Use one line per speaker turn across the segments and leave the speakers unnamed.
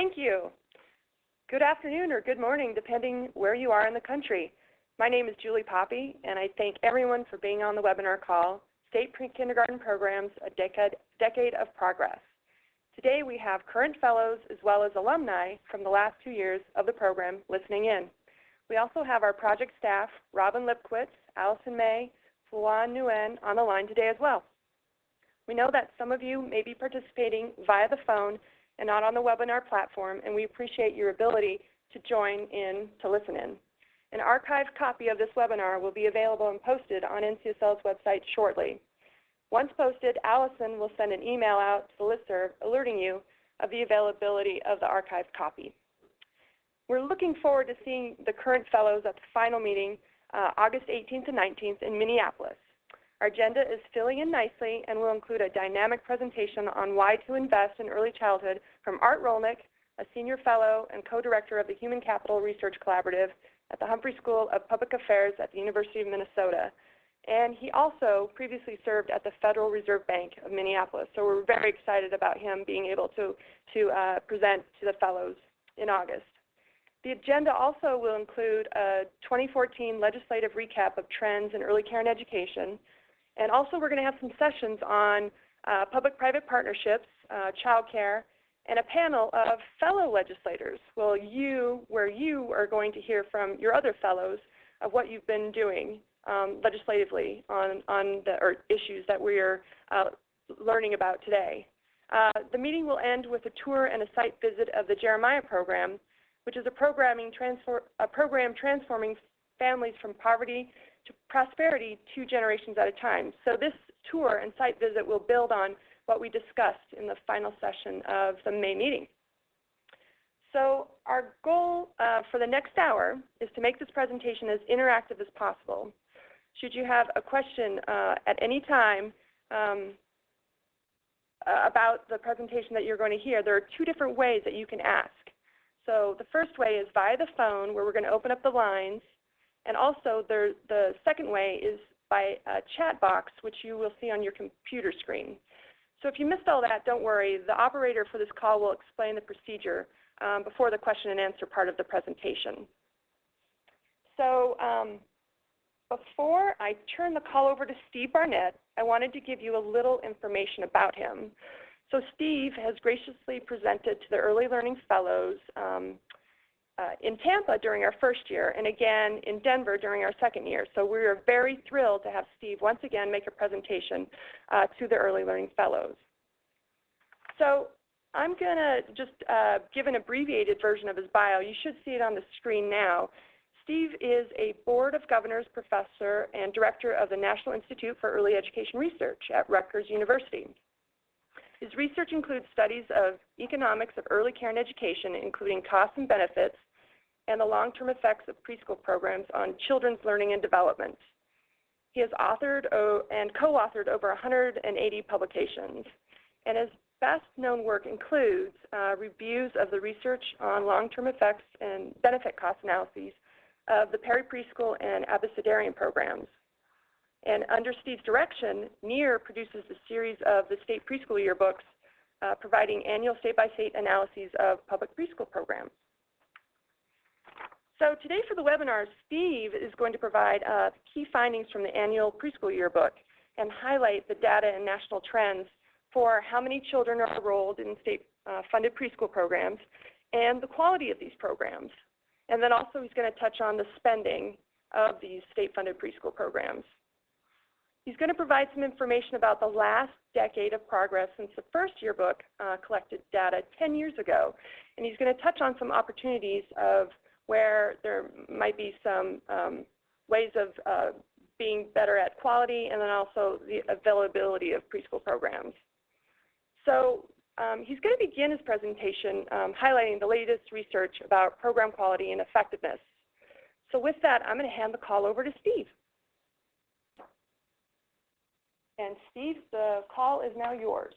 Thank you. Good afternoon or good morning, depending where you are in the country. My name is Julie Poppy, and I thank everyone for being on the webinar call, State Prekindergarten Programs, a Decade of Progress. Today we have current fellows as well as alumni from the last 2 years of the program listening in. We also have our project staff, Robin Lipkwitz, Allison May, Fuan Nguyen on the line today as well. We know that some of you may be participating via the phone and not on the webinar platform, and we appreciate your ability to join in to listen in. An archived copy of this webinar will be available and posted on NCSL's website shortly. Once posted, Allison will send an email out to the listserv alerting you of the availability of the archived copy. We're looking forward to seeing the current fellows at the final meeting August 18th and 19th in Minneapolis. Our agenda is filling in nicely and will include a dynamic presentation on why to invest in early childhood from Art Rolnick, a senior fellow and co-director of the Human Capital Research Collaborative at the Humphrey School of Public Affairs at the University of Minnesota. And he also previously served at the Federal Reserve Bank of Minneapolis. So we're very excited about him being able to present to the fellows in August. The agenda also will include a 2014 legislative recap of trends in early care and education. And also we're going to have some sessions on public-private partnerships, child care, and a panel of fellow legislators where you are going to hear from your other fellows of what you've been doing legislatively on the issues that we're learning about today. The meeting will end with a tour and a site visit of the Jeremiah program, which is a program transforming families from poverty to prosperity 2 generations at a time. So this tour and site visit will build on what we discussed in the final session of the May meeting. So our goal for the next hour is to make this presentation as interactive as possible. Should you have a question at any time about the presentation that you're going to hear, there are 2 different ways that you can ask. So the first way is via the phone, where we're going to open up the lines. And also the second way is by a chat box, which you will see on your computer screen. So if you missed all that, don't worry. The operator for this call will explain the procedure before the question and answer part of the presentation. So before I turn the call over to Steve Barnett, I wanted to give you a little information about him. So Steve has graciously presented to the Early Learning Fellows in Tampa during our first year, and again in Denver during our second year. So we are very thrilled to have Steve once again make a presentation to the Early Learning Fellows. So I'm going to just give an abbreviated version of his bio. You should see it on the screen now. Steve is a Board of Governors professor and director of the National Institute for Early Education Research at Rutgers University. His research includes studies of economics of early care and education, including costs and benefits, and the long-term effects of preschool programs on children's learning and development. He has authored and co-authored over 180 publications, and his best-known work includes reviews of the research on long-term effects and benefit cost analyses of the Preschool and Abecedarian programs. And under Steve's direction, NEAR produces a series of the State Preschool Yearbooks, providing annual state-by-state analyses of public preschool programs. So today for the webinar, Steve is going to provide key findings from the annual Preschool Yearbook and highlight the data and national trends for how many children are enrolled in state-funded preschool programs and the quality of these programs. And then also he's going to touch on the spending of these state-funded preschool programs. He's going to provide some information about the last decade of progress since the first yearbook collected data 10 years ago. And he's going to touch on some opportunities of where there might be some ways of being better at quality, and then also the availability of preschool programs. So he's going to begin his presentation highlighting the latest research about program quality and effectiveness. So with that, I'm going to hand the call over to Steve. And Steve, the call is now yours.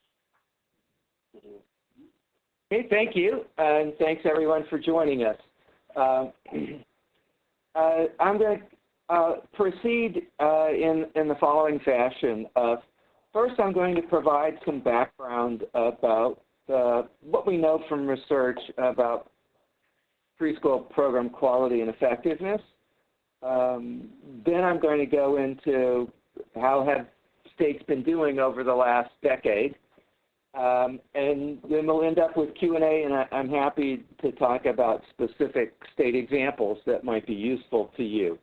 Okay, thank you, and thanks everyone for joining us. I'm going to proceed in the following fashion. First, I'm going to provide some background about what we know from research about preschool program quality and effectiveness. Then I'm going to go into how have states been doing over the last decade. And then we'll end up with Q&A, and I'm happy to talk about specific state examples that might be useful to you.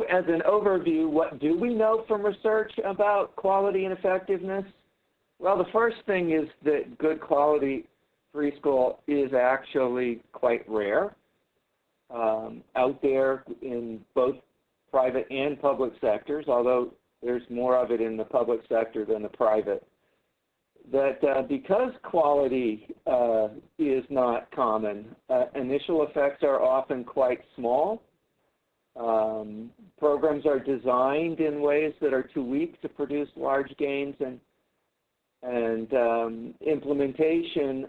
As an overview, what do we know from research about quality and effectiveness? Well, the first thing is that good quality preschool is actually quite rare out there in both private and public sectors, although there's more of it in the public sector than the private. That because quality is not common, initial effects are often quite small. Programs are designed in ways that are too weak to produce large gains, and implementation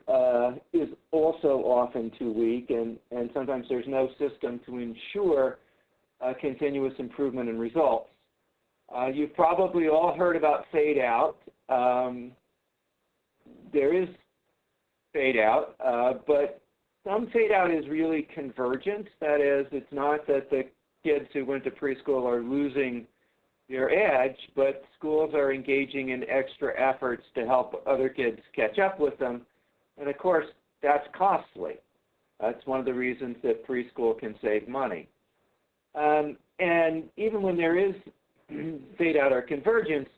is also often too weak, and sometimes there's no system to ensure continuous improvement in results. You've probably all heard about fade out. There is fade out, but some fade out is really convergent. That is, it's not that the kids who went to preschool are losing their edge, but schools are engaging in extra efforts to help other kids catch up with them. And of course, that's costly. That's one of the reasons that preschool can save money. And even when there is fade out or convergence,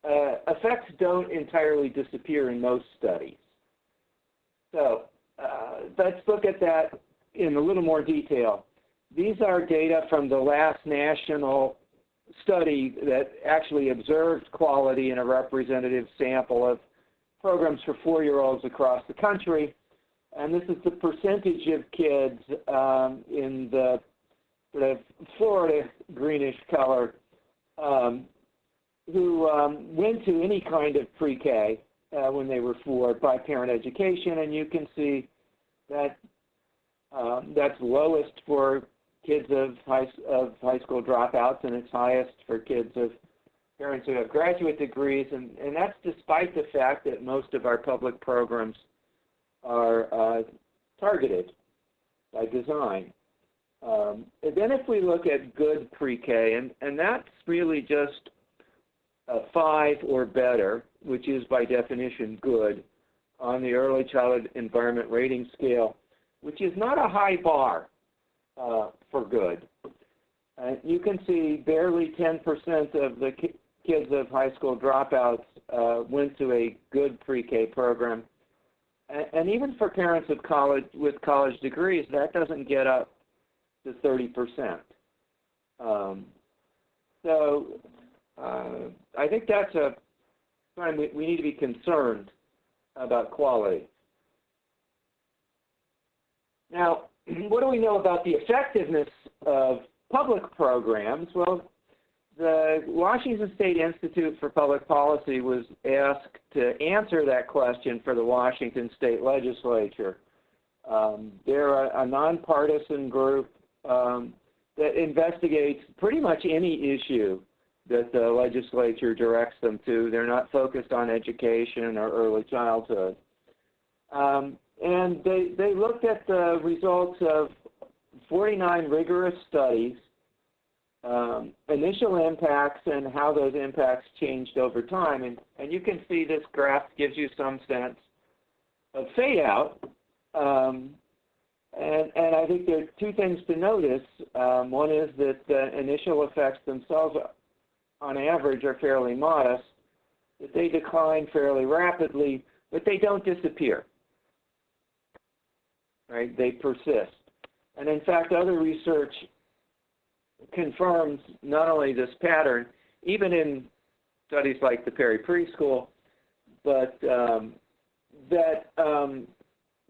effects don't entirely disappear in most studies. So let's look at that in a little more detail. These are data from the last national study that actually observed quality in a representative sample of programs for 4-year-olds across the country. And this is the percentage of kids in the sort of Florida greenish color who went to any kind of pre-K when they were 4 by parent education. And you can see that that's lowest for kids of high school dropouts, and it's highest for kids of parents who have graduate degrees, and that's despite the fact that most of our public programs are targeted by design. And then if we look at good pre-K, and that's really just 5 or better, which is by definition good, on the Early Childhood Environment Rating Scale, which is not a high bar for good. You can see barely 10% of the kids of high school dropouts went to a good pre-K program. And even for parents with college degrees, that doesn't get up to 30%. So I think that's a time we need to be concerned about quality. Now, what do we know about the effectiveness of public programs? Well, the Washington State Institute for Public Policy was asked to answer that question for the Washington State Legislature. They're a nonpartisan group that investigates pretty much any issue that the legislature directs them to. They're not focused on education or early childhood. And they looked at the results of 49 rigorous studies, initial impacts, and how those impacts changed over time. And you can see this graph gives you some sense of fade out. And I think there are 2 things to notice. One is that the initial effects themselves, on average, are fairly modest, that they decline fairly rapidly, but they don't disappear. Right? They persist. And in fact, other research confirms not only this pattern, even in studies like the Perry Preschool, but that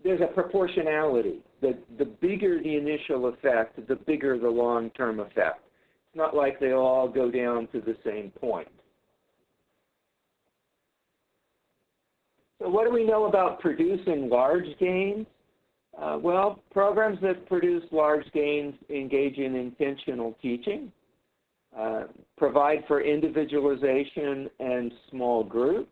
there's a proportionality. The bigger the initial effect, the bigger the long-term effect. It's not like they all go down to the same point. So what do we know about producing large gains? Well, programs that produce large gains engage in intentional teaching. provide for individualization and small groups.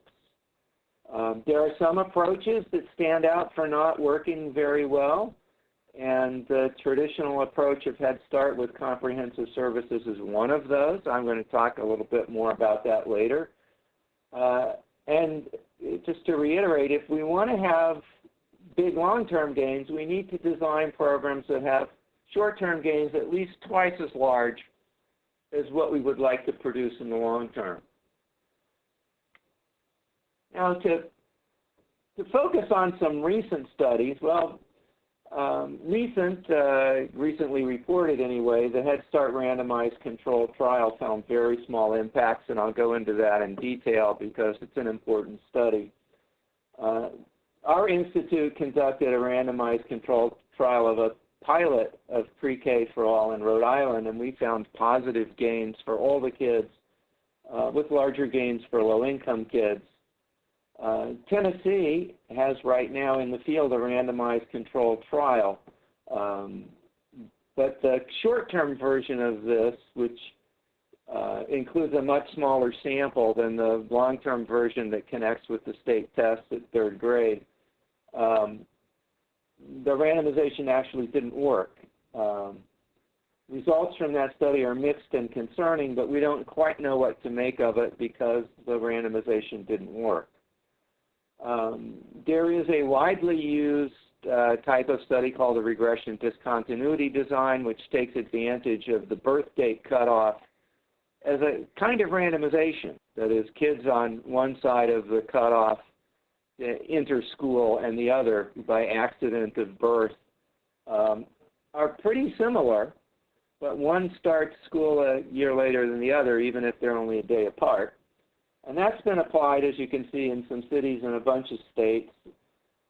There are some approaches that stand out for not working very well, and the traditional approach of Head Start with comprehensive services is one of those. I'm going to talk a little bit more about that later. And just to reiterate, if we want to have big long-term gains, we need to design programs that have short-term gains at least twice as large as what we would like to produce in the long term. Now, to focus on some recent studies, well, recently reported anyway, the Head Start randomized controlled trial found very small impacts, and I'll go into that in detail because it's an important study. Our institute conducted a randomized controlled trial of a pilot of pre-K for all in Rhode Island, and we found positive gains for all the kids, with larger gains for low-income kids. Tennessee has right now in the field a randomized controlled trial, but the short-term version of this, which includes a much smaller sample than the long-term version that connects with the state test at third grade, the randomization actually didn't work. Results from that study are mixed and concerning, but we don't quite know what to make of it because the randomization didn't work. There is a widely used type of study called a regression discontinuity design, which takes advantage of the birth date cutoff as a kind of randomization. That is, kids on one side of the cutoff enter school and the other by accident of birth are pretty similar, but one starts school a year later than the other, even if they're only a day apart. And that's been applied, as you can see, in some cities and a bunch of states.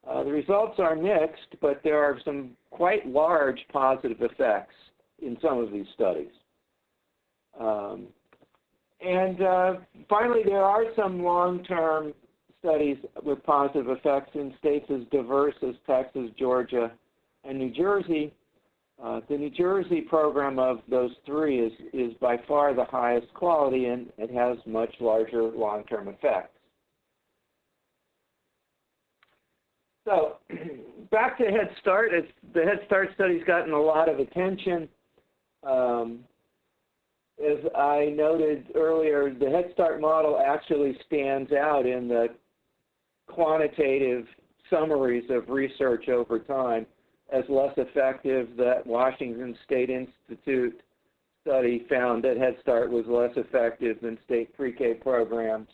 The results are mixed, but there are some quite large positive effects in some of these studies. Finally, there are some long-term studies with positive effects in states as diverse as Texas, Georgia, and New Jersey. The New Jersey program of those three is by far the highest quality, and it has much larger long-term effects. So back to Head Start. The Head Start study's gotten a lot of attention. As I noted earlier, the Head Start model actually stands out in the quantitative summaries of research over time as less effective. That Washington State Institute study found that Head Start was less effective than state pre-K programs.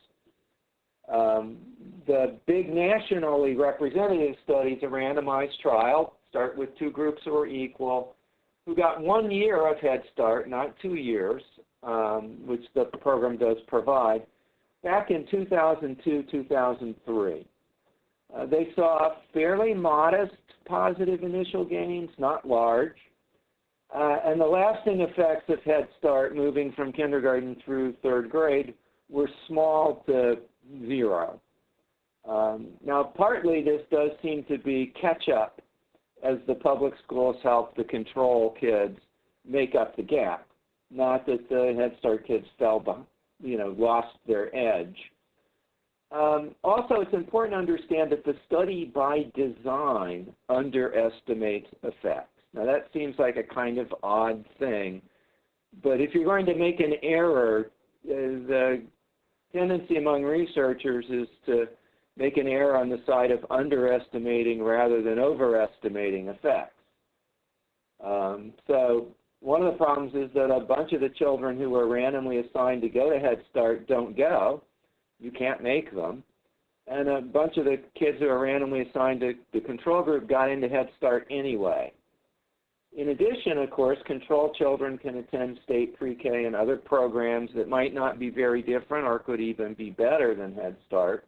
The big nationally representative studies, a randomized trial, start with two groups who are equal, who got 1 year of Head Start, not 2 years, which the program does provide, back in 2002-2003. They saw fairly modest positive initial gains, not large, and the lasting effects of Head Start moving from kindergarten through third grade were small to zero. Now, partly this does seem to be catch-up as the public schools help the control kids make up the gap, not that the Head Start kids lost their edge. Also, it's important to understand that the study by design underestimates effects. Now, that seems like a kind of odd thing, but if you're going to make an error, the tendency among researchers is to make an error on the side of underestimating rather than overestimating effects. So one of the problems is that a bunch of the children who were randomly assigned to go to Head Start don't go. You can't make them. And a bunch of the kids who are randomly assigned to the control group got into Head Start anyway. In addition, of course, control children can attend state pre-K and other programs that might not be very different or could even be better than Head Start.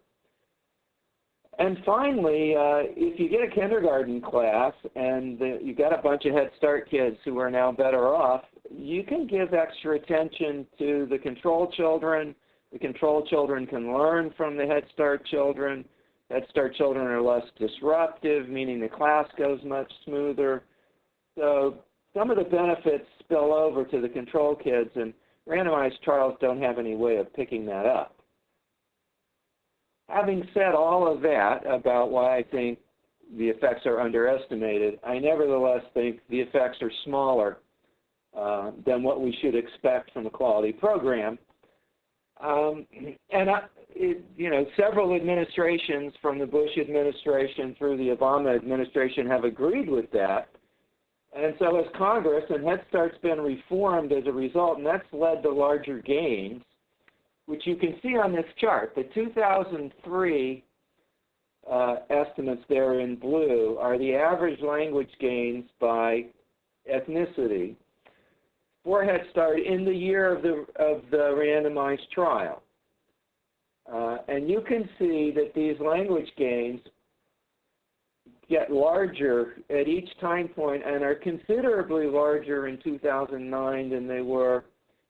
And finally, if you get a kindergarten class and you've got a bunch of Head Start kids who are now better off, you can give extra attention to the control children. The control children can learn from the Head Start children. Head Start children are less disruptive, meaning the class goes much smoother. So some of the benefits spill over to the control kids, and randomized trials don't have any way of picking that up. Having said all of that about why I think the effects are underestimated, I nevertheless think the effects are smaller than what we should expect from a quality program. Several administrations, from the Bush administration through the Obama administration, have agreed with that. And so has Congress, and Head Start's been reformed as a result, and that's led to larger gains, which you can see on this chart. The 2003 estimates there in blue are the average language gains by ethnicity for Head Start in the year of the randomized trial. And you can see that these language gains get larger at each time point and are considerably larger in 2009 than they were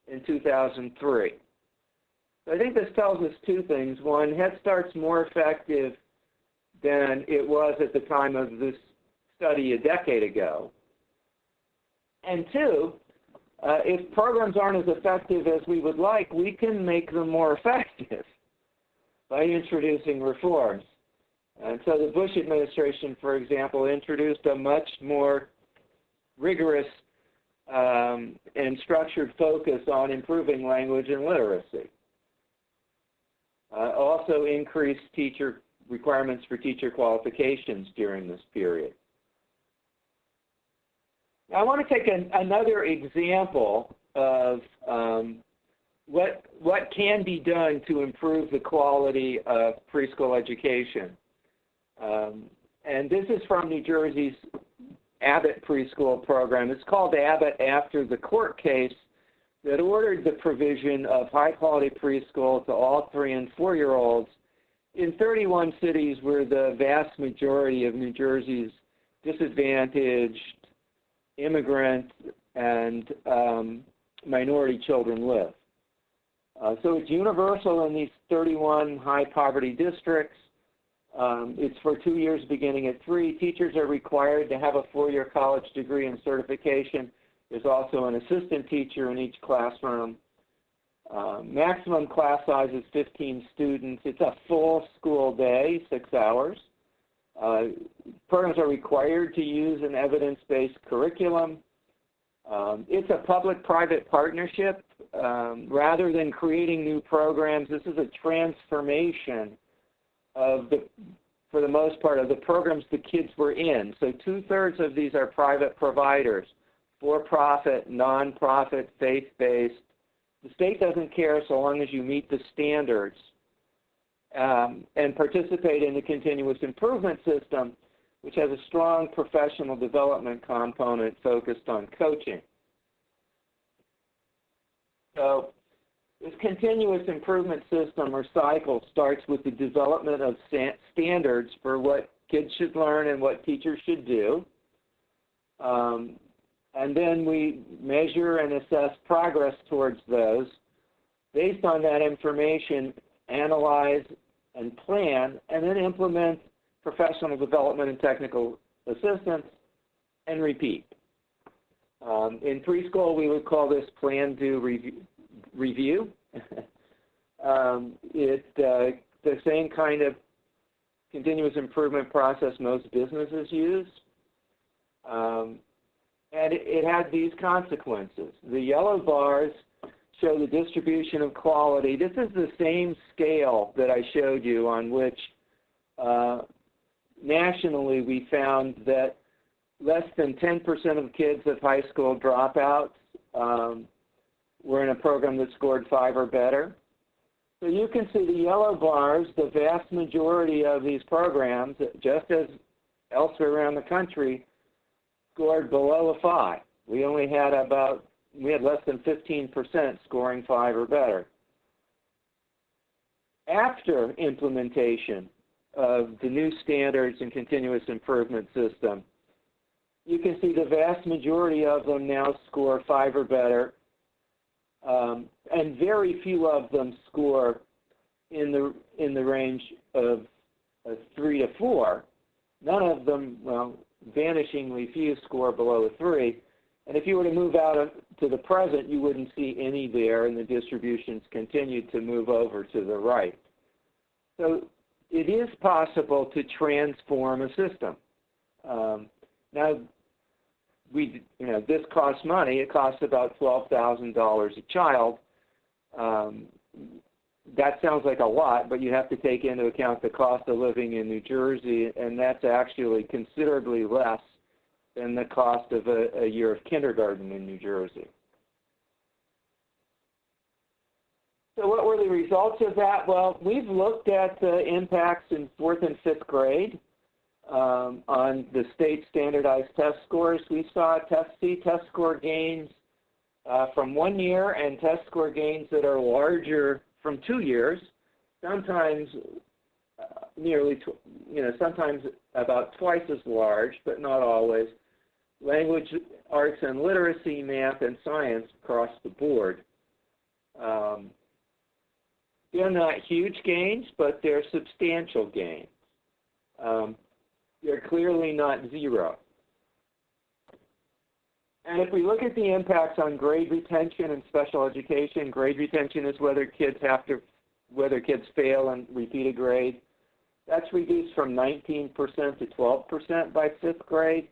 in 2003. So I think this tells us two things. One, Head Start's more effective than it was at the time of this study a decade ago. And two, if programs aren't as effective as we would like, we can make them more effective by introducing reforms. And so the Bush administration, for example, introduced a much more rigorous and structured focus on improving language and literacy. Also increased teacher requirements for teacher qualifications during this period. Now, I want to take another example of what can be done to improve the quality of preschool education. And this is from New Jersey's Abbott Preschool program. It's called Abbott after the court case that ordered the provision of high-quality preschool to all 3- and 4-year-olds in 31 cities where the vast majority of New Jersey's disadvantaged immigrant and minority children live. So it's universal in these 31 high-poverty districts. It's for 2 years beginning at 3. Teachers are required to have a 4-year college degree and certification. There's also an assistant teacher in each classroom. Maximum class size is 15 students. It's a full school day, 6 hours. Programs are required to use an evidence-based curriculum. It's a public-private partnership. Rather than creating new programs, this is a transformation of for the most part, of the programs the kids were in. So 2/3 of these are private providers, for-profit, non-profit, faith-based. The state doesn't care so long as you meet the standards and participate in the continuous improvement system, which has a strong professional development component focused on coaching. So this continuous improvement system or cycle starts with the development of standards for what kids should learn and what teachers should do. And then we measure and assess progress towards those. Based on that information, analyze and plan, and then implement professional development and technical assistance, and repeat. In preschool, we would call this plan, do, review. It's the same kind of continuous improvement process most businesses use. And it had these consequences. The yellow bars show the distribution of quality. This is the same scale that I showed you on which nationally we found that less than 10% of kids of high school dropouts were in a program that scored 5 or better. So you can see the yellow bars, the vast majority of these programs, just as elsewhere around the country, scored below a 5. We had less than 15% scoring 5 or better. After implementation of the new standards and continuous improvement system, you can see the vast majority of them now score 5 or better, and very few of them score in the range of 3 to 4. None of them, well, vanishingly few score below a 3, And if you were to move to the present, you wouldn't see any there, and the distributions continue to move over to the right. So it is possible to transform a system. Now, this costs money. It costs about $12,000 a child. That sounds like a lot, but you have to take into account the cost of living in New Jersey, and that's actually considerably less than the cost of a year of kindergarten in New Jersey. So what were the results of that? Well, we've looked at the impacts in 4th and 5th grade on the state standardized test scores. We saw test score gains from 1 year and test score gains that are larger from 2 years, sometimes sometimes about twice as large, but not always. Language, arts, and literacy, math, and science across the board. They're not huge gains, but they're substantial gains. They're clearly not zero. And if we look at the impacts on grade retention and special education, grade retention is whether kids fail and repeat a grade. That's reduced from 19% to 12% by 5th grade.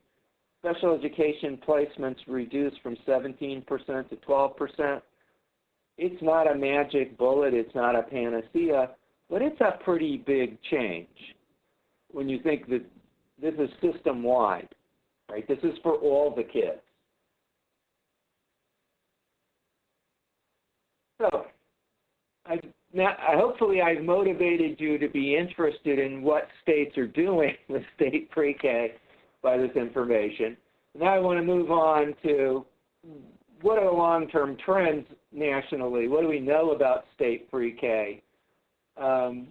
Special education placements reduced from 17% to 12%. It's not a magic bullet, it's not a panacea, but it's a pretty big change when you think that this is system-wide, right? This is for all the kids. So, hopefully I've motivated you to be interested in what states are doing with state pre-K by this information. Now I want to move on to what are the long-term trends nationally? What do we know about state pre-K? Well,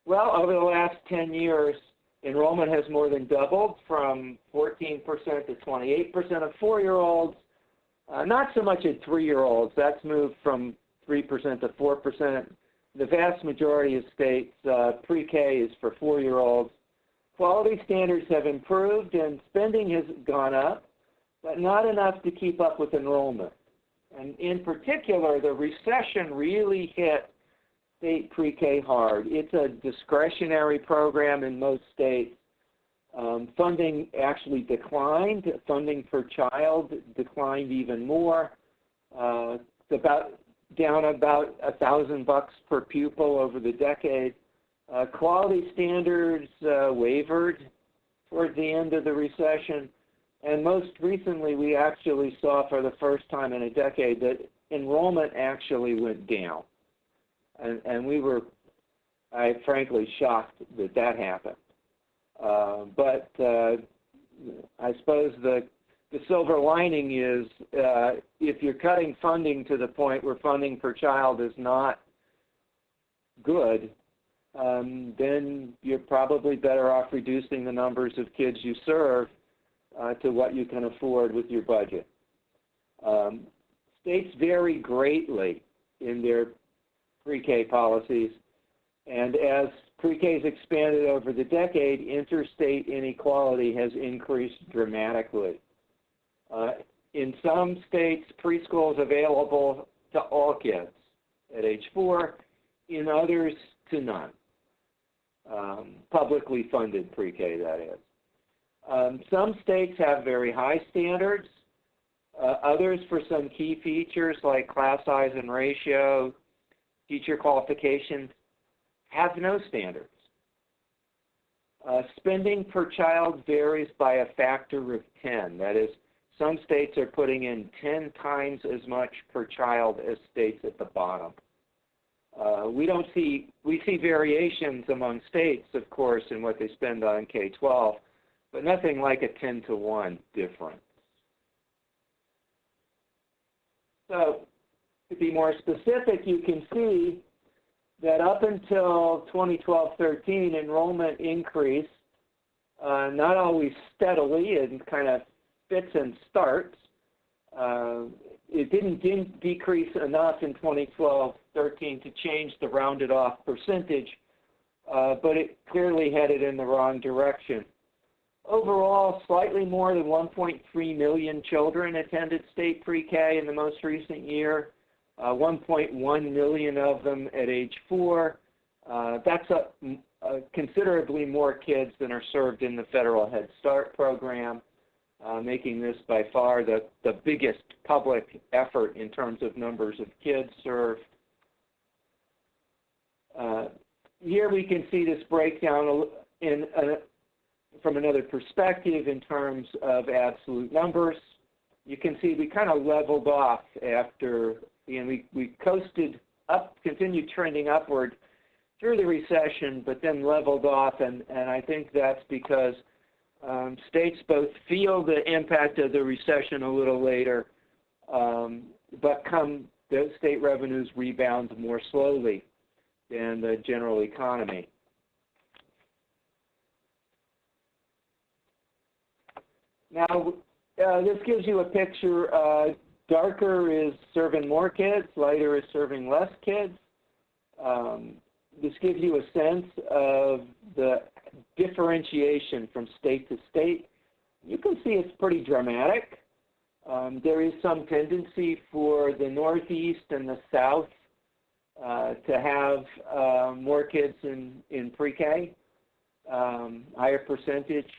over the last 10 years, enrollment has more than doubled from 14% to 28% of 4-year-olds. Not so much at 3-year-olds. That's moved from 3% to 4%. The vast majority of states, pre-K is for 4-year-olds. Quality standards have improved and spending has gone up, but not enough to keep up with enrollment. And in particular, the recession really hit state pre-K hard. It's a discretionary program in most states. Funding actually declined. Funding per child declined even more. It's down about $1,000 per pupil over the decade. Quality standards wavered toward the end of the recession. And most recently, we actually saw for the first time in a decade that enrollment actually went down. And we were, frankly, shocked that that happened. But I suppose the silver lining is if you're cutting funding to the point where funding per child is not good, then you're probably better off reducing the numbers of kids you serve to what you can afford with your budget. States vary greatly in their pre-K policies, and as pre-K has expanded over the decade, interstate inequality has increased dramatically. In some states, preschool is available to all kids at age 4, in others to none. Publicly funded pre-K, that is. Some states have very high standards. Others, for some key features like class size and ratio, teacher qualifications, have no standards. Spending per child varies by a factor of 10. That is, some states are putting in 10 times as much per child as states at the bottom. We see variations among states, of course, in what they spend on K-12, but nothing like a 10-to-1 difference. So, to be more specific, you can see that up until 2012-13, enrollment increased, not always steadily, and kind of fits and starts. It didn't decrease enough in 2012-13 to change the rounded off percentage, but it clearly headed in the wrong direction. Overall, slightly more than 1.3 million children attended state pre-K in the most recent year, 1.1 million of them at age 4. That's considerably more kids than are served in the federal Head Start program, making this by far the biggest public effort in terms of numbers of kids served. Here we can see this breakdown from another perspective in terms of absolute numbers. You can see we kind of leveled off after, we coasted up, continued trending upward through the recession, but then leveled off, and I think that's because states both feel the impact of the recession a little later, but those state revenues rebound more slowly than the general economy. Now, this gives you a picture. Darker is serving more kids, lighter is serving less kids. This gives you a sense of the differentiation from state to state. You can see it's pretty dramatic. There is some tendency for the Northeast and the South to have more kids in pre-K, higher percentage,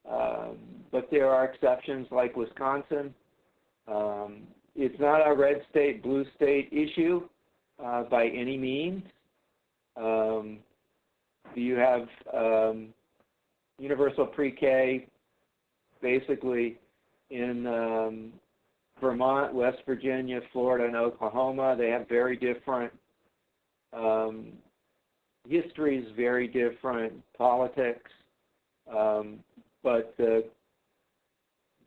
but there are exceptions like Wisconsin. It's not a red state, blue state issue by any means. You have universal pre-K basically in Vermont, West Virginia, Florida, and Oklahoma. They have very different histories, very different politics, but the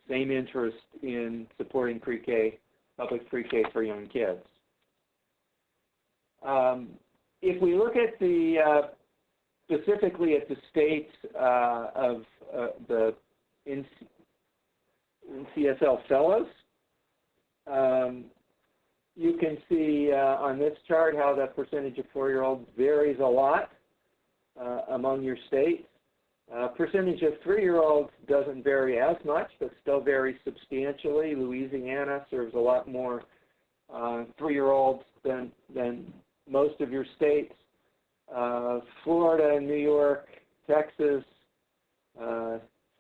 same interest in supporting pre-K, public pre-K for young kids. If we look at the specifically at the states of the NCSL fellows, you can see on this chart how the percentage of 4-year-olds varies a lot among your states. Percentage of 3-year-olds doesn't vary as much, but still varies substantially. Louisiana serves a lot more 3-year-olds than most of your states. Florida, New York, Texas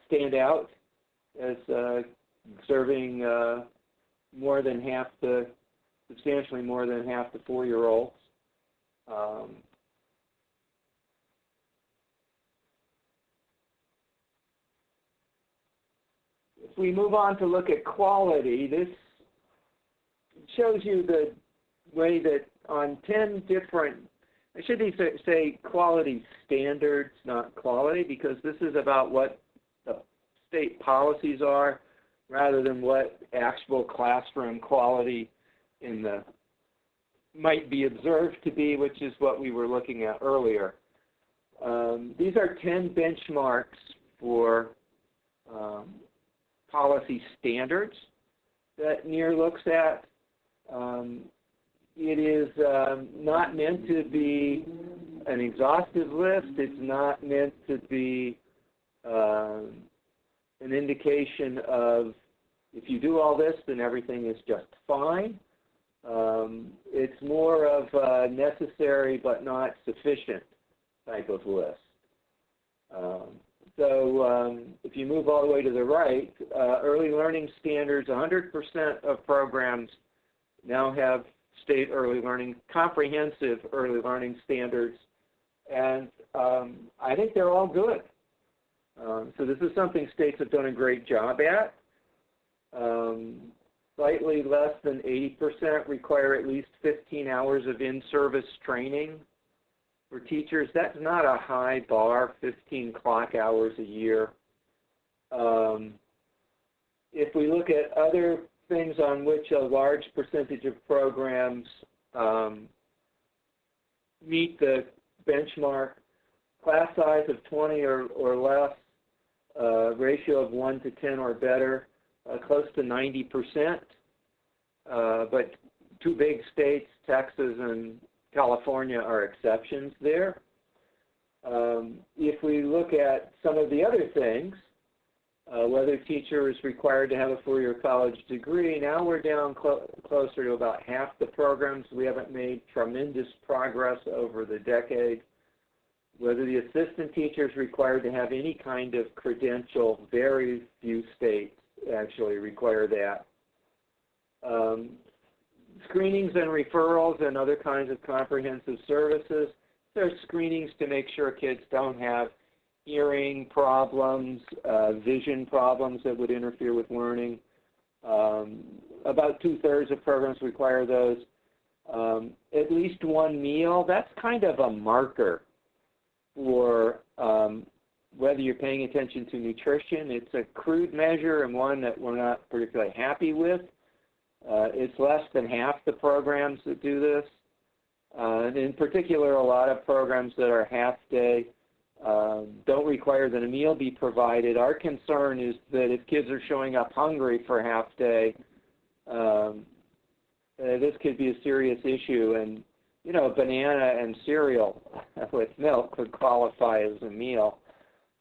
stand out as serving more than half substantially more than half the 4-year-olds. If we move on to look at quality, this shows you the way that on 10 different, I should say quality standards, not quality, because this is about what the state policies are rather than what actual classroom quality might be observed to be, which is what we were looking at earlier. These are 10 benchmarks for policy standards that NEAR looks at. It is not meant to be an exhaustive list. It's not meant to be an indication of if you do all this, then everything is just fine. It's more of a necessary but not sufficient type of list. If you move all the way to the right, early learning standards, 100% of programs now have state early learning, comprehensive early learning standards, and I think they're all good. So this is something states have done a great job at. Slightly less than 80% require at least 15 hours of in-service training for teachers. That's not a high bar, 15 clock hours a year. If we look at other things on which a large percentage of programs meet the benchmark, class size of 20 or less, ratio of 1 to 10 or better, close to 90%, but two big states, Texas and California, are exceptions there. If we look at some of the other things, Whether a teacher is required to have a 4-year college degree, now we're down closer to about half the programs. We haven't made tremendous progress over the decade. Whether the assistant teacher is required to have any kind of credential, very few states actually require that. Screenings and referrals and other kinds of comprehensive services. There's screenings to make sure kids don't have hearing problems, vision problems that would interfere with learning. About 2/3 of programs require those. At least one meal, that's kind of a marker for whether you're paying attention to nutrition. It's a crude measure and one that we're not particularly happy with. It's less than half the programs that do this. And in particular, a lot of programs that are half-day don't require that a meal be provided. Our concern is that if kids are showing up hungry for half-day, this could be a serious issue. And, you know, banana and cereal with milk would qualify as a meal.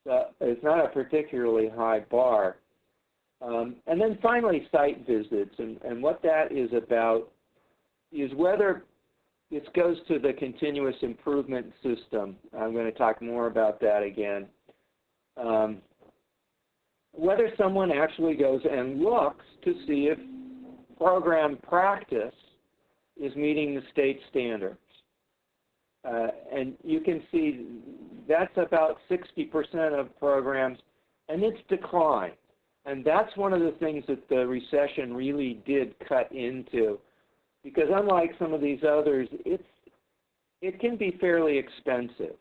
So it's not a particularly high bar. And then finally, site visits. And what that is about is whether this goes to the continuous improvement system. I'm going to talk more about that again. Whether someone actually goes and looks to see if program practice is meeting the state standards. And you can see that's about 60% of programs, and it's declined. And that's one of the things that the recession really did cut into, because unlike some of these others, it can be fairly expensive.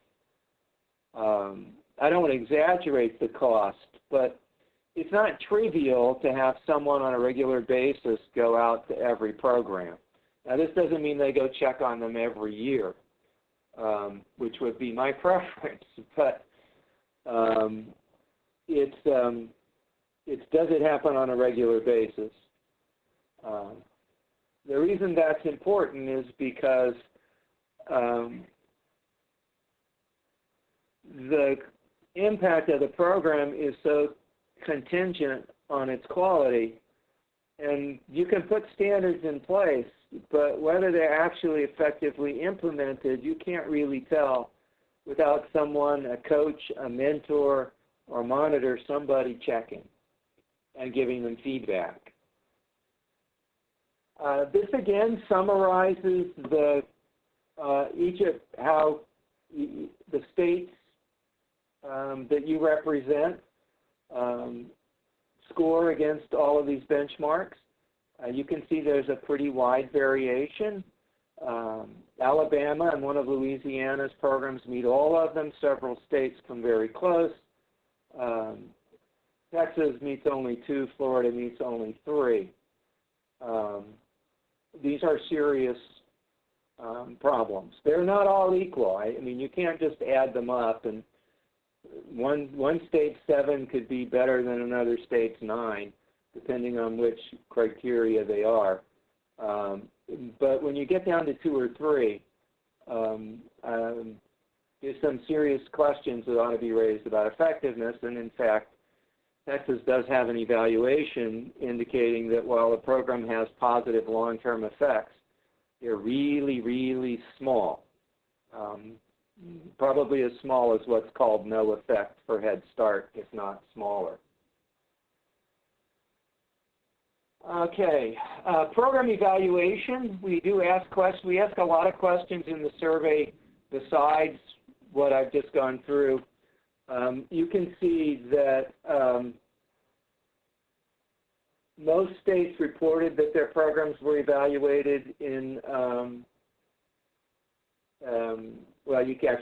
I don't want to exaggerate the cost, but it's not trivial to have someone on a regular basis go out to every program. Now, this doesn't mean they go check on them every year, which would be my preference, but does it happen on a regular basis? The reason that's important is because the impact of the program is so contingent on its quality, and you can put standards in place, but whether they're actually effectively implemented, you can't really tell without someone, a coach, a mentor, or monitor, somebody checking and giving them feedback. This again summarizes how the states that you represent score against all of these benchmarks. You can see there's a pretty wide variation. Alabama and one of Louisiana's programs meet all of them. Several states come very close. Texas meets only 2. Florida meets only 3. These are serious problems. They're not all equal. I mean, you can't just add them up, and one state's 7 could be better than another state's 9, depending on which criteria they are. But when you get down to 2 or 3, there's some serious questions that ought to be raised about effectiveness, and in fact, Texas does have an evaluation indicating that while the program has positive long-term effects, they're really, really small, probably as small as what's called no effect for Head Start, if not smaller. Okay, program evaluation. We do ask questions. We ask a lot of questions in the survey besides what I've just gone through. You can see that most states reported that their programs were evaluated in, well, you can't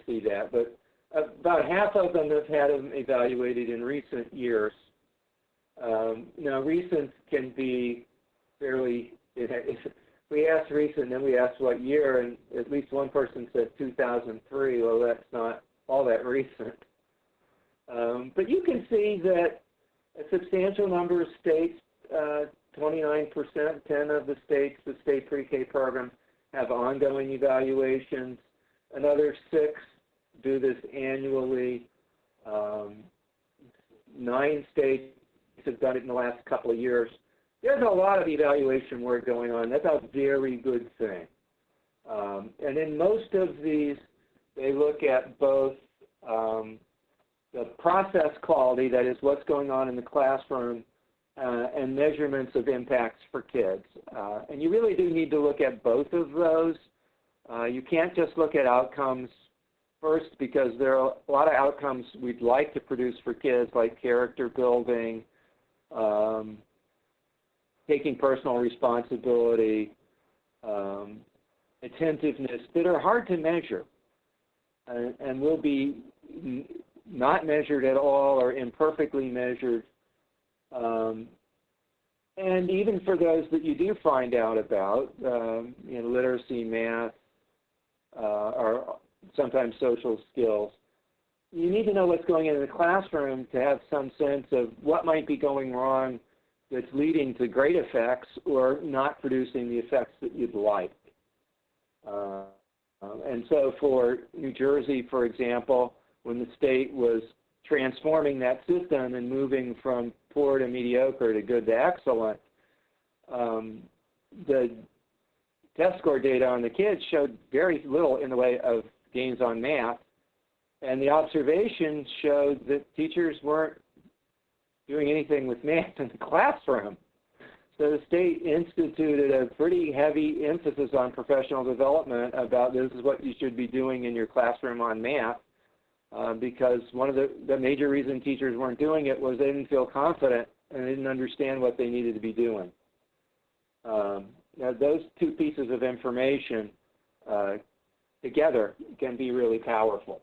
see that, but about half of them have had them evaluated in recent years. Now, recent can be fairly, we asked recent, then we asked what year, and at least one person said 2003. Well, that's not all that recent. But you can see that a substantial number of states, 29%, 10 of the states, the state pre-K programs, have ongoing evaluations. Another 6 do this annually. 9 states have done it in the last couple of years. There's a lot of evaluation work going on. That's a very good thing. And in most of these, they look at both the process quality, that is what's going on in the classroom, and measurements of impacts for kids. And you really do need to look at both of those. You can't just look at outcomes first, because there are a lot of outcomes we'd like to produce for kids, like character building, taking personal responsibility, attentiveness, that are hard to measure and will be not measured at all or imperfectly measured. And even for those that you do find out about, literacy, math, or sometimes social skills, you need to know what's going on in the classroom to have some sense of what might be going wrong that's leading to great effects or not producing the effects that you'd like. And so for New Jersey, for example, when the state was transforming that system and moving from poor to mediocre to good to excellent, the test score data on the kids showed very little in the way of gains on math, and the observations showed that teachers weren't doing anything with math in the classroom. So the state instituted a pretty heavy emphasis on professional development about this is what you should be doing in your classroom on math, because one of the major reasons teachers weren't doing it was they didn't feel confident and they didn't understand what they needed to be doing. Now those two pieces of information together can be really powerful.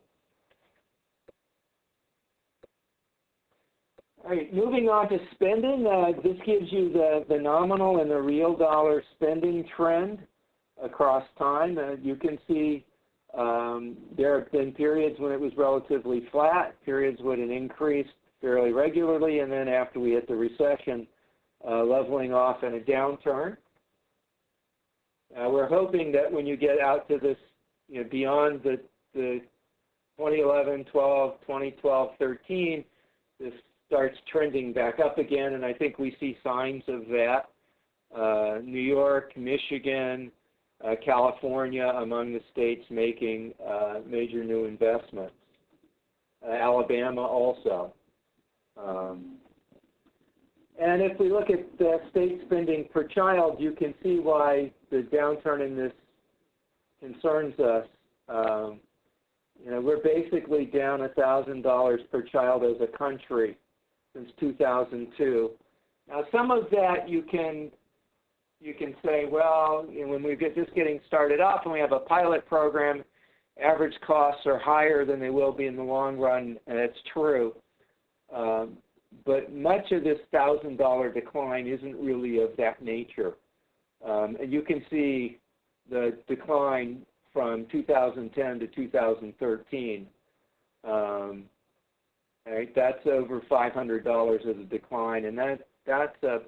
All right, moving on to spending. This gives you the nominal and the real dollar spending trend across time. You can see there have been periods when it was relatively flat, periods when it increased fairly regularly, and then after we hit the recession, leveling off in a downturn. We're hoping that when you get out to this, beyond the 2011, 12, 2012, 13, this starts trending back up again, and I think we see signs of that. New York, Michigan, California among the states making major new investments. Alabama also. And if we look at the state spending per child, you can see why the downturn in this concerns us. We're basically down $1,000 per child as a country since 2002. Now, some of that you can say, well, when we're just getting started off and we have a pilot program, average costs are higher than they will be in the long run, and it's true. But much of this $1,000 decline isn't really of that nature. And you can see the decline from 2010 to 2013. Right, that's over $500 as a decline, and that's a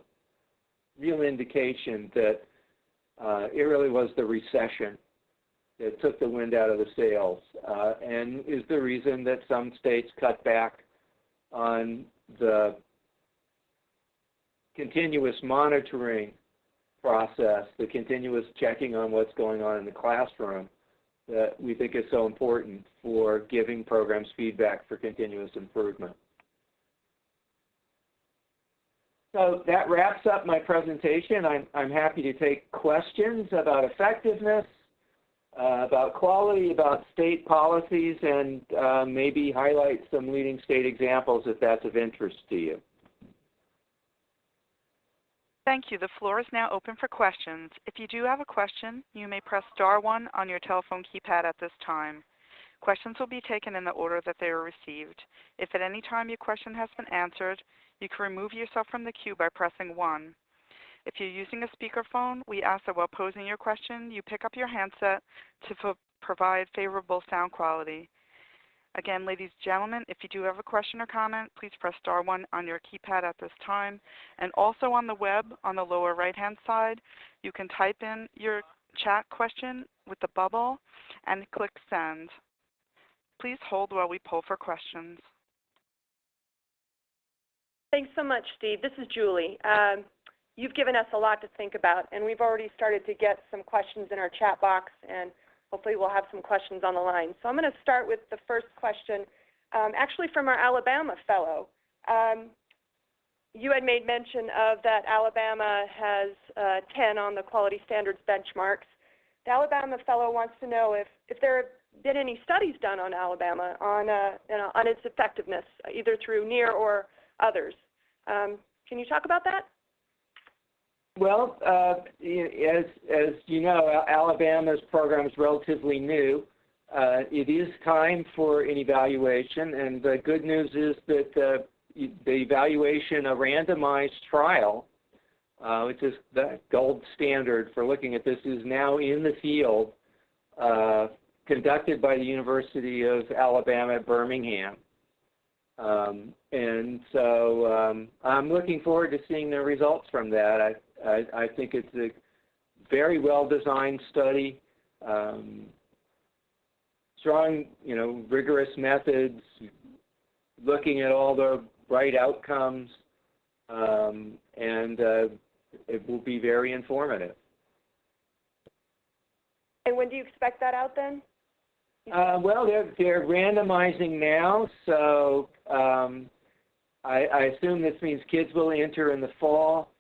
real indication that it really was the recession that took the wind out of the sails, and is the reason that some states cut back on the continuous monitoring process, the continuous checking on what's going on in the classroom that we think is so important for giving programs feedback for continuous improvement. So that wraps up my presentation. I'm happy to take questions about effectiveness, about quality, about state policies, and maybe highlight some leading state examples if that's of interest to you.
Thank you. The floor is now open for questions. If you do have a question, you may press *1 on your telephone keypad at this time. Questions will be taken in the order that they are received. If at any time your question has been answered, you can remove yourself from the queue by pressing 1. If you're using a speakerphone, we ask that while posing your question, you pick up your handset to provide favorable sound quality. Again, ladies and gentlemen, if you do have a question or comment, please press *1 on your keypad at this time. And also on the web, on the lower right-hand side, you can type in your chat question with the bubble and click send. Please hold while we poll for questions.
Thanks so much, Steve. This is Julie. You've given us a lot to think about, and we've already started to get some questions in our chat box, and hopefully we'll have some questions on the line. So I'm going to start with the first question, actually from our Alabama fellow. You had made mention of that Alabama has 10 on the quality standards benchmarks. The Alabama fellow wants to know if there have been any studies done on Alabama on its effectiveness, either through NEAR or others. Can you talk about that?
Well, as you know, Alabama's program is relatively new. It is time for an evaluation, and the good news is that the evaluation, a randomized trial, which is the gold standard for looking at this, is now in the field, conducted by the University of Alabama at Birmingham. And so I'm looking forward to seeing the results from that. I think it's a very well-designed study, strong, rigorous methods, looking at all the right outcomes, and it will be very informative.
And when do you expect that out then?
Well, they're randomizing now, so I assume this means kids will enter in the fall.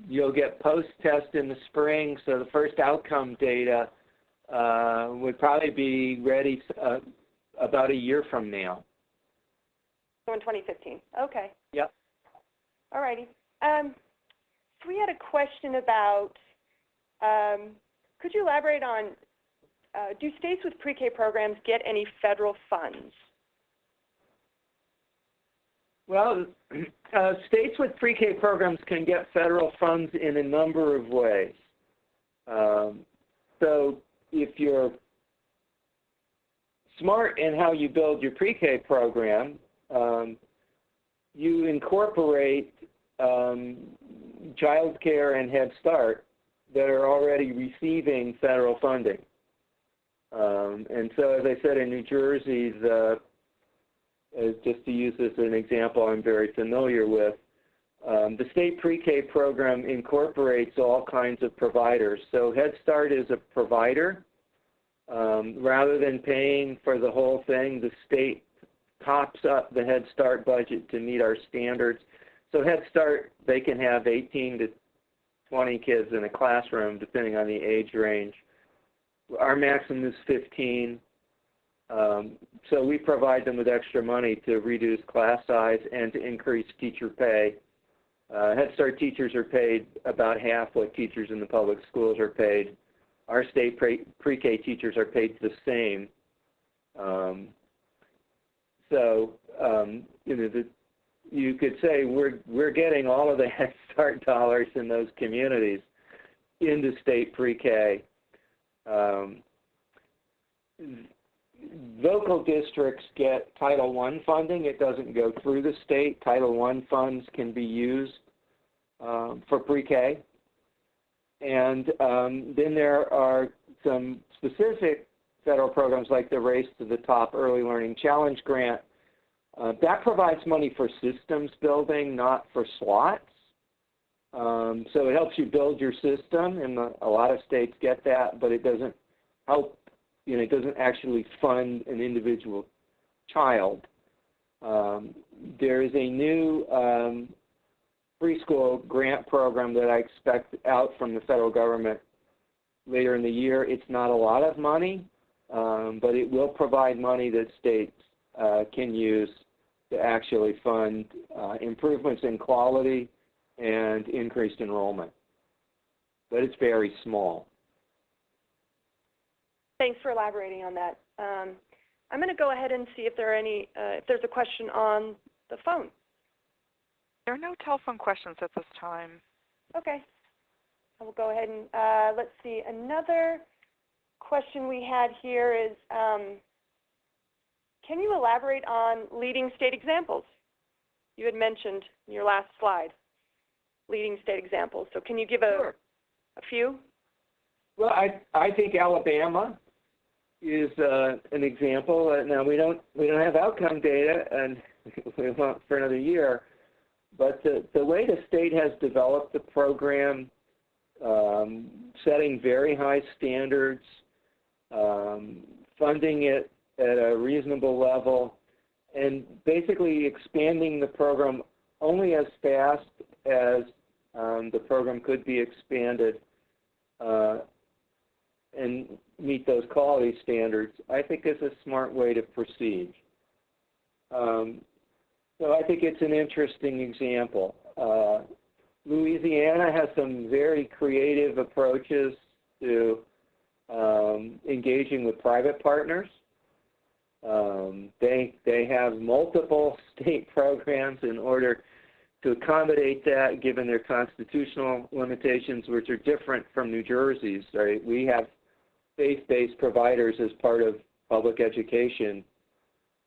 You'll get post-test in the spring, so the first outcome data would probably be ready about a year from now.
So in 2015. Okay.
Yep.
All righty. So we had a question about, could you elaborate on, do states with pre-K programs get any federal funds?
Well, states with pre-K programs can get federal funds in a number of ways. So if you're smart in how you build your pre-K program, you incorporate child care and Head Start that are already receiving federal funding. And so, as I said, in New Jersey, just to use this as an example I'm very familiar with, the state pre-K program incorporates all kinds of providers. So Head Start is a provider. Rather than paying for the whole thing, the state tops up the Head Start budget to meet our standards. So Head Start, they can have 18 to 20 kids in a classroom, depending on the age range. Our maximum is 15. So we provide them with extra money to reduce class size and to increase teacher pay. Head Start teachers are paid about half what teachers in the public schools are paid. Our state pre-K teachers are paid the same. You could say we're getting all of the Head Start dollars in those communities into state pre-K. Local districts get Title I funding. It doesn't go through the state. Title I funds can be used for pre-K. And then there are some specific federal programs like the Race to the Top Early Learning Challenge Grant. That provides money for systems building, not for slots. So it helps you build your system, and a lot of states get that, but it doesn't help, it doesn't actually fund an individual child. There is a new preschool grant program that I expect out from the federal government later in the year. It's not a lot of money, but it will provide money that states can use to actually fund improvements in quality and increased enrollment. But it's very small.
Thanks for elaborating on that. I'm going to go ahead and see if there are if there's a question on the phone.
There are no telephone questions at this time.
Okay. I will go ahead and let's see. Another question we had here is, can you elaborate on leading state examples? You had mentioned in your last slide leading state examples. So can you give a few?
Well, I think Alabama is an example. Now we don't have outcome data, and we won't for another year. But the way the state has developed the program, setting very high standards, funding it at a reasonable level, and basically expanding the program only as fast as the program could be expanded and meet those quality standards, I think is a smart way to proceed. So I think it's an interesting example. Louisiana has some very creative approaches to engaging with private partners. They have multiple state programs in order to accommodate that, given their constitutional limitations, which are different from New Jersey's. Right? We have faith-based providers as part of public education,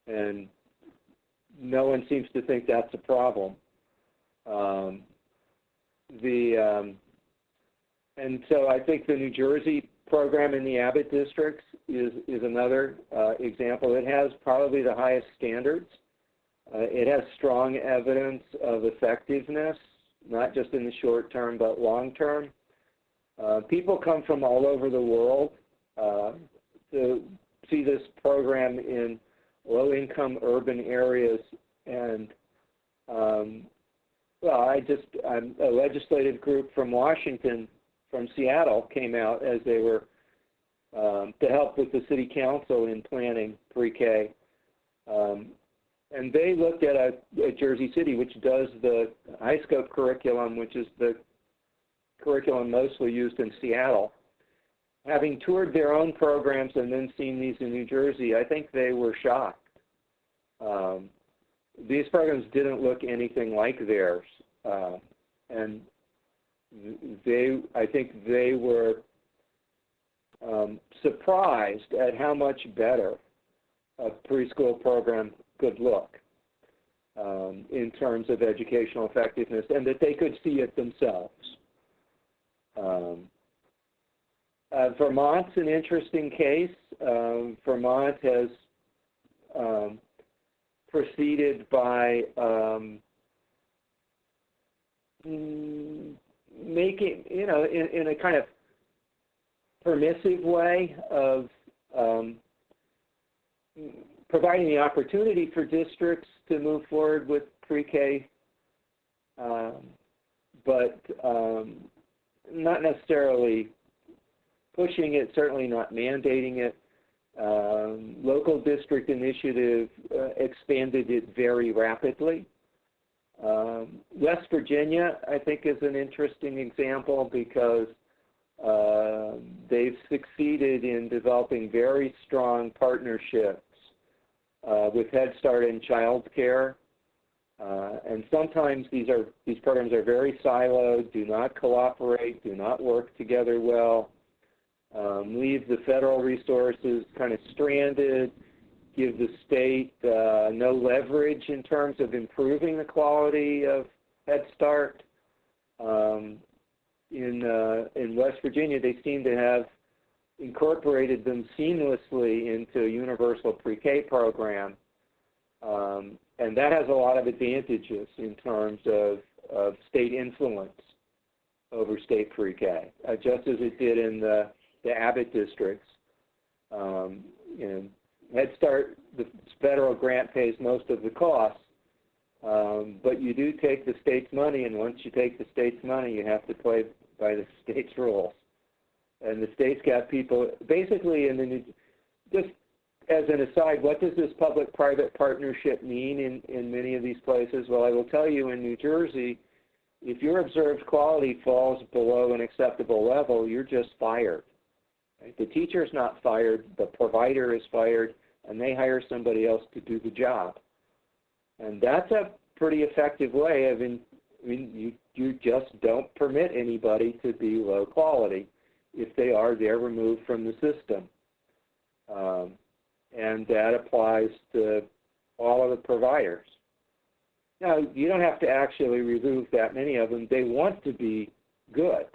and no one seems to think that's a problem. And so I think the New Jersey program in the Abbott districts is another example. It has probably the highest standards. It has strong evidence of effectiveness, not just in the short term, but long term. People come from all over the world to see this program in low-income urban areas, and well, a legislative group from Washington, from Seattle, came out as they were to help with the city council in planning pre-K, and they looked at Jersey City, which does the high scope curriculum, which is the curriculum mostly used in Seattle. Having toured their own programs and then seen these in New Jersey, I think they were shocked. These programs didn't look anything like theirs, and I think they were surprised at how much better a preschool program could look in terms of educational effectiveness, and that they could see it themselves. Vermont's an interesting case. Vermont has proceeded by making, in a kind of permissive way of providing the opportunity for districts to move forward with pre-K, but not necessarily pushing it, certainly not mandating it. Local district initiative expanded it very rapidly. West Virginia, I think, is an interesting example because they've succeeded in developing very strong partnerships with Head Start and child care. And sometimes these programs are very siloed, do not cooperate, do not work together well, leave the federal resources kind of stranded, give the state no leverage in terms of improving the quality of Head Start. In West Virginia, they seem to have incorporated them seamlessly into a universal pre-K program, and that has a lot of advantages in terms of state influence over state pre-K, just as it did in the Abbott districts. Head Start, the federal grant pays most of the costs, but you do take the state's money, and once you take the state's money, you have to play by the state's rules. And the state's got people, basically, just as an aside, what does this public-private partnership mean in many of these places? Well, I will tell you, in New Jersey, if your observed quality falls below an acceptable level, you're just fired. Right? The teacher's not fired, the provider is fired, and they hire somebody else to do the job. And that's a pretty effective way of, you just don't permit anybody to be low quality if they are there removed from the system. And that applies to all of the providers. Now, you don't have to actually remove that many of them. They want to be good.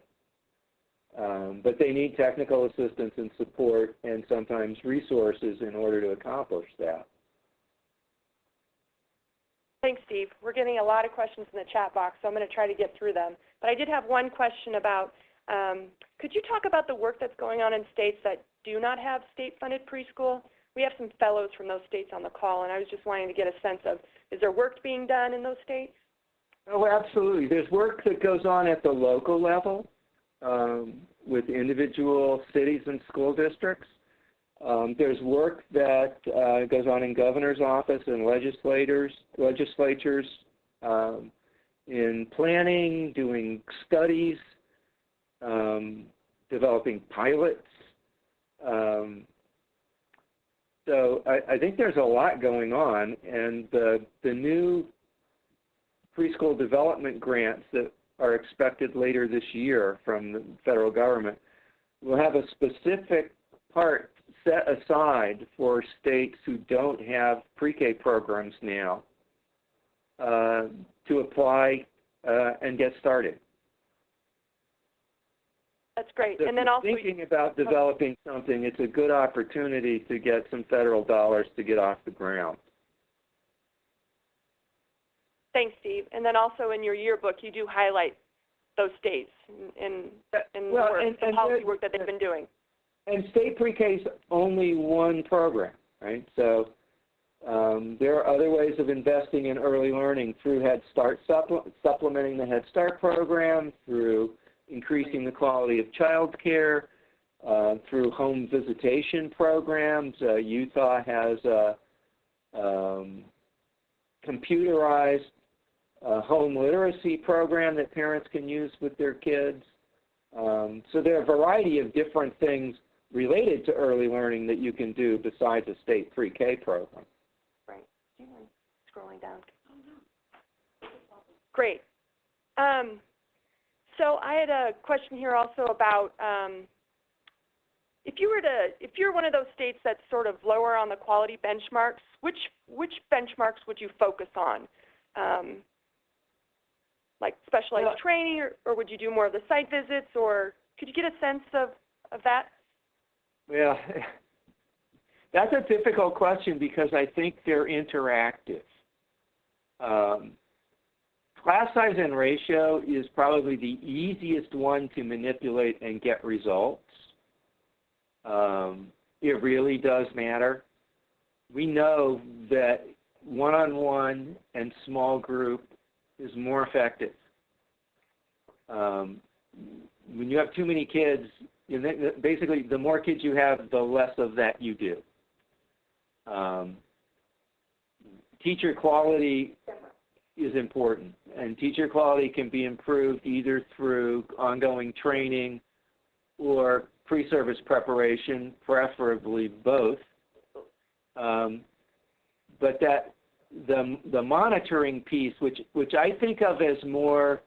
But they need technical assistance and support and sometimes resources in order to accomplish that.
Thanks, Steve. We're getting a lot of questions in the chat box, so I'm going to try to get through them. But I did have one question about, could you talk about the work that's going on in states that do not have state-funded preschool? We have some fellows from those states on the call, and I was just wanting to get a sense of, is there work being done in those states?
Oh, absolutely. There's work that goes on at the local level with individual cities and school districts. There's work that goes on in governor's office and legislatures in planning, doing studies, developing pilots. So I think there's a lot going on, and the new preschool development grants that are expected later this year from the federal government will have a specific part set aside for states who don't have pre-K programs now to apply and get started.
That's great.
So
and then also
thinking about developing something, it's a good opportunity to get some federal dollars to get off the ground.
Thanks, Steve. And then also in your yearbook, you do highlight those states and the policy work that they've been doing.
And state pre-K is only one program, right? So there are other ways of investing in early learning through Head Start, supplementing the Head Start program, through increasing the quality of child care, through home visitation programs. Utah has a computerized home literacy program that parents can use with their kids. So there are a variety of different things related to early learning that you can do besides a state pre-K program.
Right. Do you mind scrolling down? Great. So I had a question here also about if you're one of those states that's sort of lower on the quality benchmarks, which benchmarks would you focus on? Like specialized training, or would you do more of the site visits, or could you get a sense of that?
Well, that's a difficult question because I think they're interactive. Class size and ratio is probably the easiest one to manipulate and get results. It really does matter. We know that one-on-one and small group is more effective. When you have too many kids, basically the more kids you have, the less of that you do. Teacher quality is important, and teacher quality can be improved either through ongoing training or pre-service preparation, preferably both. But that the monitoring piece, which I think of as more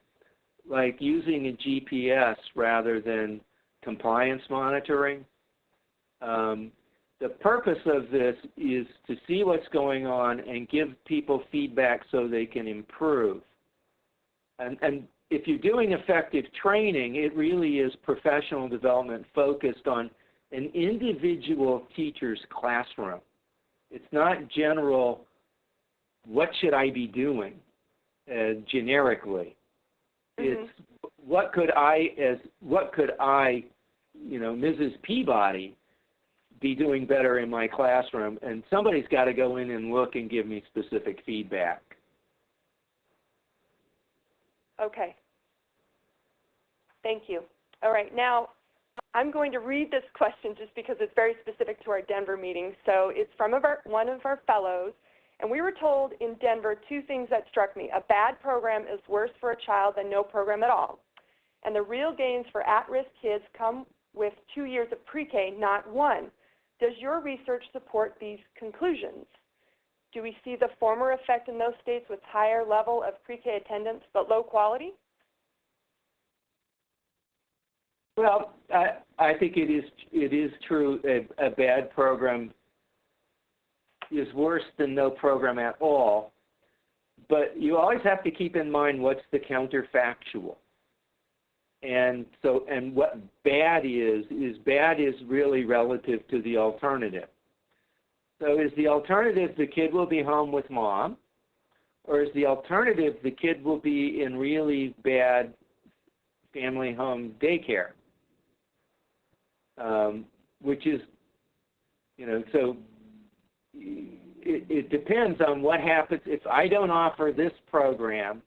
like using a GPS rather than compliance monitoring. The purpose of this is to see what's going on and give people feedback so they can improve. And if you're doing effective training, it really is professional development focused on an individual teacher's classroom. It's not general, what should I be doing, generically. It's what could I, Mrs. Peabody, be doing better in my classroom, and somebody's got to go in and look and give me specific feedback.
Okay. Thank you. All right, now I'm going to read this question just because it's very specific to our Denver meeting. So it's from one of our fellows, and we were told in Denver two things that struck me. A bad program is worse for a child than no program at all. And the real gains for at-risk kids come with 2 years of pre-K, not one. Does your research support these conclusions? Do we see the former effect in those states with higher level of pre-K attendance but low quality?
Well, I think it is true a bad program is worse than no program at all, but you always have to keep in mind what's the counterfactual. And what bad is really relative to the alternative. So is the alternative the kid will be home with mom, or is the alternative the kid will be in really bad family home daycare? Which is, so it depends on what happens. If I don't offer this program,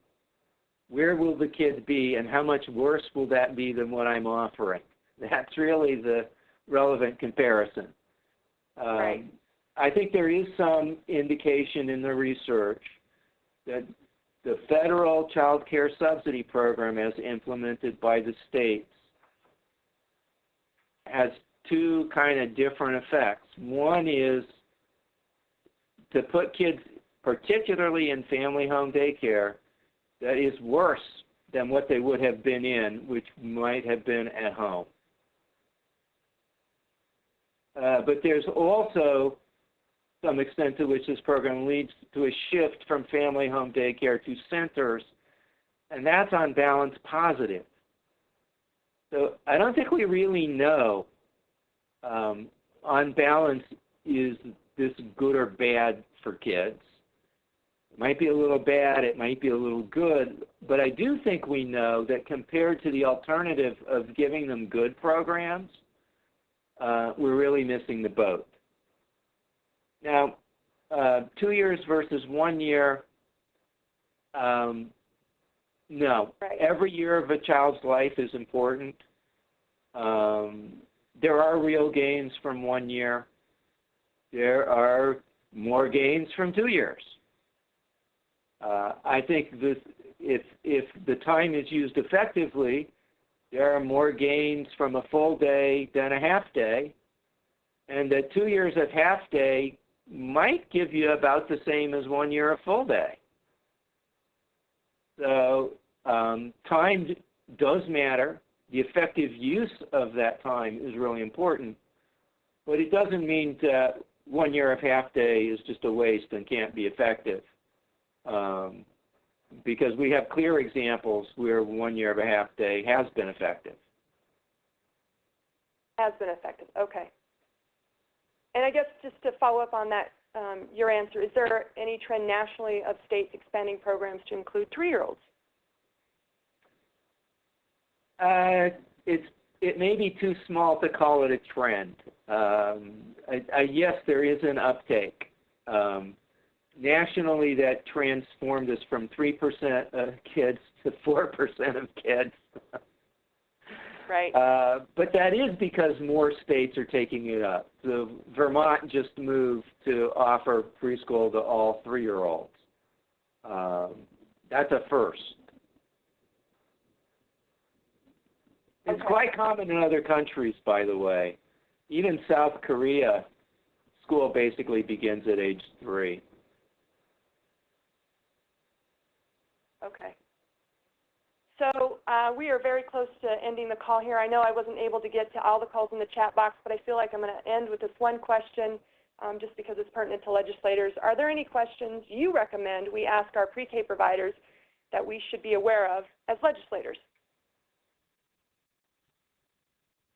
where will the kid be, and how much worse will that be than what I'm offering? That's really the relevant comparison.
Right.
I think there is some indication in the research that the federal child care subsidy program, as implemented by the states, has two kind of different effects. One is to put kids, particularly in family home daycare, that is worse than what they would have been in, which might have been at home. But there's also some extent to which this program leads to a shift from family home daycare to centers, and that's on balance positive. So I don't think we really know on balance, is this good or bad for kids. It might be a little bad, it might be a little good, but I do think we know that compared to the alternative of giving them good programs, we're really missing the boat. Now, 2 years versus 1 year, no.
Right.
Every year of a child's life is important. There are real gains from 1 year. There are more gains from 2 years. I think this, if the time is used effectively, there are more gains from a full day than a half day, and that 2 years of half day might give you about the same as 1 year of full day. So time does matter. The effective use of that time is really important, but it doesn't mean that 1 year of half day is just a waste and can't be effective. Because we have clear examples where 1 year of a half day has been effective.
Has been effective, okay. And I guess just to follow up on that, your answer, is there any trend nationally of states expanding programs to include 3-year-olds?
It may be too small to call it a trend. Yes, there is an uptake. Nationally, that transformed us from 3% of kids to 4% of kids.
Right.
But that is because more states are taking it up. So Vermont just moved to offer preschool to all 3-year-olds. That's a first. It's quite common in other countries, by the way. Even South Korea, school basically begins at age 3.
Okay. So we are very close to ending the call here. I know I wasn't able to get to all the calls in the chat box, but I feel like I'm going to end with this one question just because it's pertinent to legislators. Are there any questions you recommend we ask our pre-K providers that we should be aware of as legislators?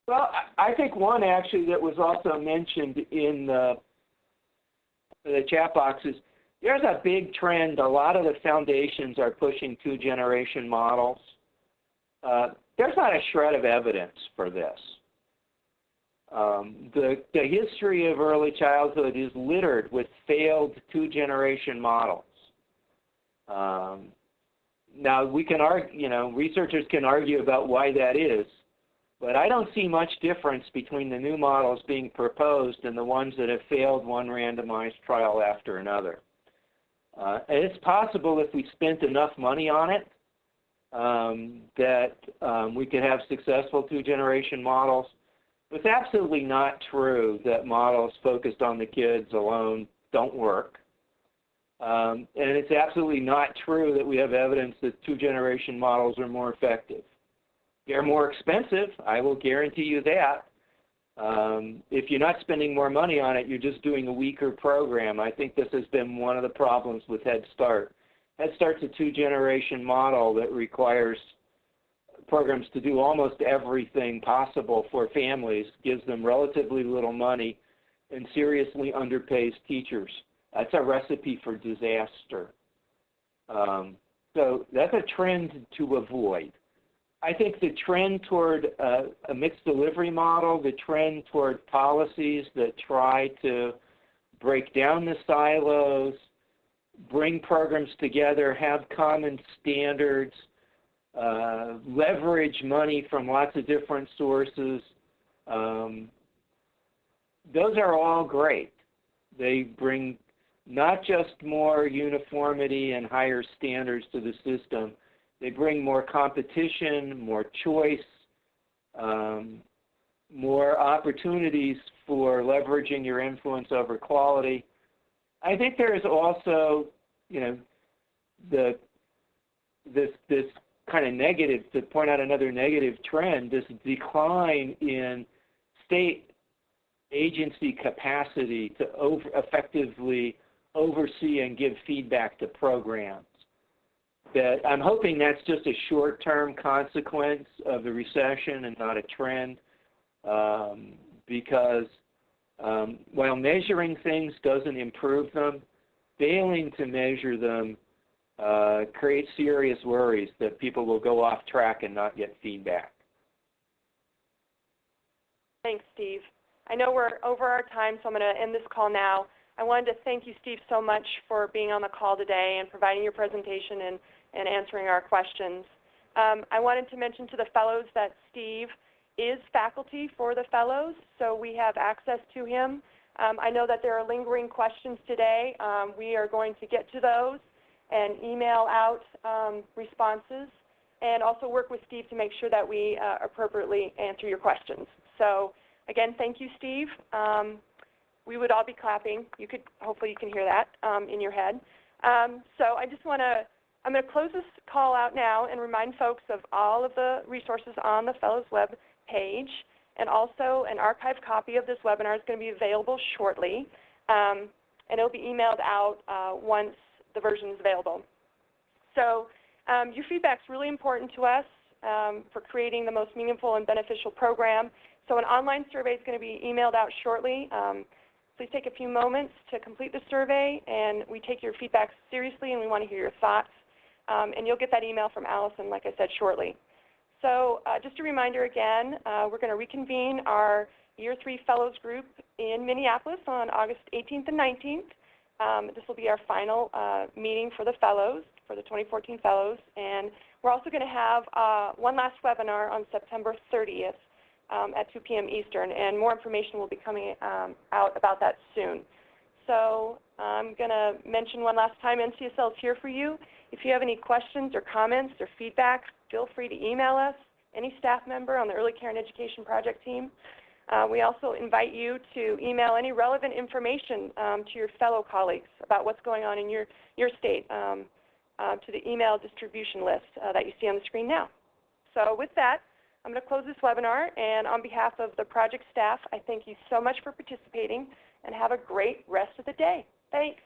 Well, I think one actually that was also mentioned in the chat box is there's a big trend. A lot of the foundations are pushing 2-generation models. There's not a shred of evidence for this. The history of early childhood is littered with failed 2-generation models. Now, we can argue, researchers can argue about why that is, but I don't see much difference between the new models being proposed and the ones that have failed one randomized trial after another. And it's possible if we spent enough money on it that we could have successful 2-generation models. It's absolutely not true that models focused on the kids alone don't work. And it's absolutely not true that we have evidence that 2-generation models are more effective. They're more expensive, I will guarantee you that. If you're not spending more money on it, you're just doing a weaker program. I think this has been one of the problems with Head Start. Head Start's a 2-generation model that requires programs to do almost everything possible for families, gives them relatively little money, and seriously underpays teachers. That's a recipe for disaster. So that's a trend to avoid. I think the trend toward a mixed delivery model, the trend toward policies that try to break down the silos, bring programs together, have common standards, leverage money from lots of different sources, those are all great. They bring not just more uniformity and higher standards to the system, they bring more competition, more choice, more opportunities for leveraging your influence over quality. I think there is also, this kind of negative, to point out another negative trend, this decline in state agency capacity to effectively oversee and give feedback to programs. That I'm hoping that's just a short-term consequence of the recession and not a trend, because while measuring things doesn't improve them, failing to measure them creates serious worries that people will go off track and not get feedback.
Thanks, Steve. I know we're over our time, so I'm going to end this call now. I wanted to thank you, Steve, so much for being on the call today and providing your presentation and answering our questions. I wanted to mention to the fellows that Steve is faculty for the fellows, so we have access to him. I know that there are lingering questions today. We are going to get to those and email out responses, and also work with Steve to make sure that we appropriately answer your questions. So again, thank you, Steve. We would all be clapping. Hopefully you can hear that in your head. So I'm going to close this call out now and remind folks of all of the resources on the Fellows web page, and also an archived copy of this webinar is going to be available shortly, and it'll be emailed out once the version is available. So your feedback is really important to us for creating the most meaningful and beneficial program. So an online survey is going to be emailed out shortly. Please take a few moments to complete the survey, and we take your feedback seriously, and we want to hear your thoughts. And you'll get that email from Allison, like I said, shortly. So just a reminder again, we're going to reconvene our Year 3 Fellows group in Minneapolis on August 18th and 19th. This will be our final meeting for the Fellows, for the 2014 Fellows. And we're also going to have one last webinar on September 30th at 2 p.m. Eastern, and more information will be coming out about that soon. So I'm going to mention one last time, NCSL is here for you. If you have any questions or comments or feedback, feel free to email us, any staff member on the Early Care and Education Project team. We also invite you to email any relevant information to your fellow colleagues about what's going on in your state to the email distribution list that you see on the screen now. So with that, I'm going to close this webinar, and on behalf of the project staff, I thank you so much for participating, and have a great rest of the day. Thanks.